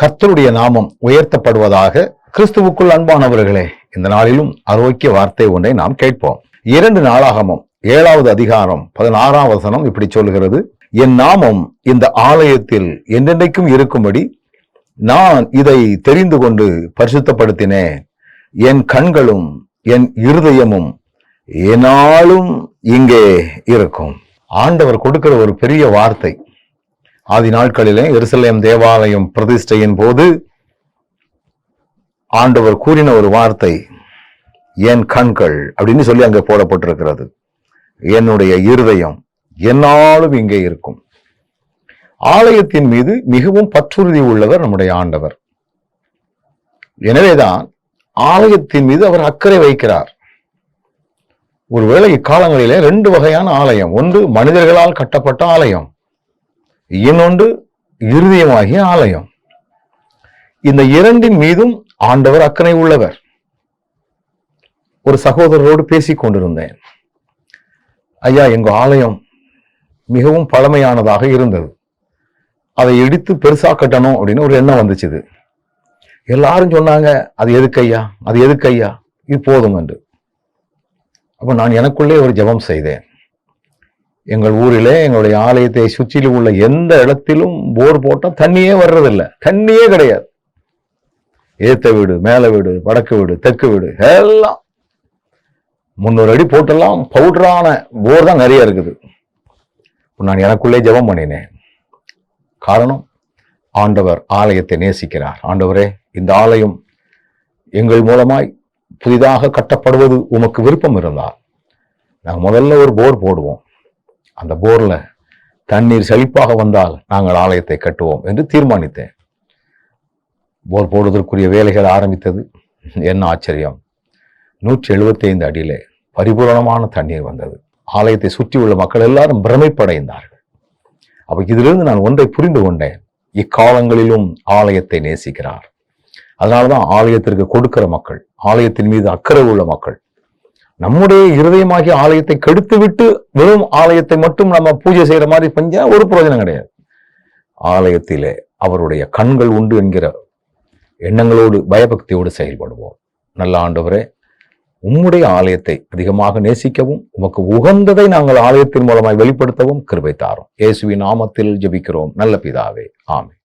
கர்த்தருடைய நாமம் உயர்த்தப்படுவதாக. கிறிஸ்துவுக்குள் அன்பானவர்களே, இந்த நாளிலும் ஆரோக்கிய வார்த்தை ஒன்றை நாம் கேட்போம். 2 நாளாகமம் 7வது அதிகாரம் 16ஆம் வசனம் இப்படி சொல்கிறது: என் நாமம் இந்த ஆலயத்தில் என்றென்றைக்கும் இருக்கும்படி நான் இதை தெரிந்து கொண்டு பரிசுத்தப்படுத்தினேன். என் கண்களும் என் இருதயமும் என்னாலும் இங்கே இருக்கும். ஆண்டவர் கொடுக்கிற ஒரு பெரிய வார்த்தை. ஆதி நாட்களிலே எருசலேம் தேவாலயம் பிரதிஷ்டையின் போது ஆண்டவர் கூறின ஒரு வார்த்தை, என் கண்கள் அப்படின்னு சொல்லி அங்கே போடப்பட்டிருக்கிறது. என்னுடைய இருதயம் என்னாலும் இங்கே இருக்கும். ஆலயத்தின் மீது மிகவும் பற்றுறுதி உள்ளவர் நம்முடைய ஆண்டவர். எனவேதான் ஆலயத்தின் மீது அவர் அக்கறை வைக்கிறார். ஒருவேளை இக்காலங்களிலே 2 வகையான ஆலயம். ஒன்று மனிதர்களால் கட்டப்பட்ட ஆலயம், இன்னொன்று இருதயமாகிய ஆலயம். இந்த 2 மீதும் ஆண்டவர் அக்கறை உள்ளவர். ஒரு சகோதரரோடு பேசிக் கொண்டிருந்தேன். ஐயா, எங்க ஆலயம் மிகவும் பழமையானதாக இருந்தது, அதை இடித்து பெருசா கட்டணும் அப்படின்னு ஒரு எண்ணம் வந்துச்சுது. எல்லாரும் சொன்னாங்க, அது எதுக்கு ஐயா, அது எதுக்கு ஐயா, இது போதும் என்று. அப்ப நான் எனக்குள்ளே ஒரு ஜெபம் செய்தேன். எங்கள் ஊரிலே எங்களுடைய ஆலயத்தை சுற்றிலும் உள்ள எந்த இடத்திலும் போர் போட்டா தண்ணியே வர்றதில்லை, தண்ணியே கிடையாது. ஏத்த வீடு, மேல வீடு, வடக்கு வீடு, தெற்கு வீடு எல்லாம் 300 அடி போட்டெல்லாம் பவுடரான போர் தான் நிறைய இருக்குது. நான் எனக்குள்ளே ஜெபம் பண்ணினேன். காரணம், ஆண்டவர் ஆலயத்தை நேசிக்கிறார். ஆண்டவரே, இந்த ஆலயம் எங்கள் மூலமாய் புதிதாக கட்டப்படுவது உமக்கு விருப்பம் இருந்தால் நாங்கள் முதல்ல ஒரு போர் போடுவோம். அந்த போர்ல தண்ணீர் செழிப்பாக வந்தால் நாங்கள் ஆலயத்தை கட்டுவோம் என்று தீர்மானித்தேன். போர் போடுவதற்குரிய வேலைகள் ஆரம்பித்தது. என்ன ஆச்சரியம்! 175 அடியிலே பரிபூரணமான தண்ணீர் வந்தது. ஆலயத்தை சுற்றி உள்ள மக்கள் எல்லாரும் பிரமிப்படைந்தார்கள். அப்ப இதிலிருந்து நான் ஒன்றை புரிந்து கொண்டேன், இக்காலங்களிலும் ஆலயத்தை நேசிக்கிறார். அதனாலதான் ஆலயத்திற்கு கொடுக்கிற மக்கள், ஆலயத்தின் மீது அக்கறை உள்ள மக்கள். நம்முடைய இருதயமாகிய ஆலயத்தை கெடுத்து விட்டு வெறும் ஆலயத்தை மட்டும் நம்ம பூஜை செய்யற மாதிரி செஞ்சா ஒரு பிரயோஜனம் கிடையாது. ஆலயத்திலே அவருடைய கண்கள் உண்டு என்கிற எண்ணங்களோடு பயபக்தியோடு செயல்படுவோம். நல்ல ஆண்டவரே, உம்முடைய ஆலயத்தை அதிகமாக நேசிக்கவும் உமக்கு உகந்ததை நாங்கள் ஆலயத்தின் மூலமாய் வெளிப்படுத்தவும் கிருபை தாரும். இயேசுவின் நாமத்தில் ஜெபிக்கிறோம் நல்ல பிதாவே, ஆமென்.